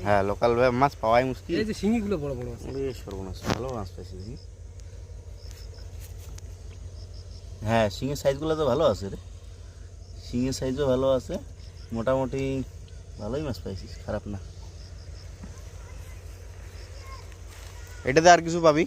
হ্যাঁ, লোকাল মাছ পাওয়াই মুশকিল। এই যে শিঙিগুলো বড় বড় আছে। বেশ সর্বনাশ, ভালো মাছ পাইছি। হ্যাঁ, শিঙের সাইজগুলো তো ভালো আছে রে, শিঙের সাইজও ভালো আছে, মোটামুটি ভালোই মাছ পাইছিস, খারাপ না। এটাতে আর কিছু পাবি?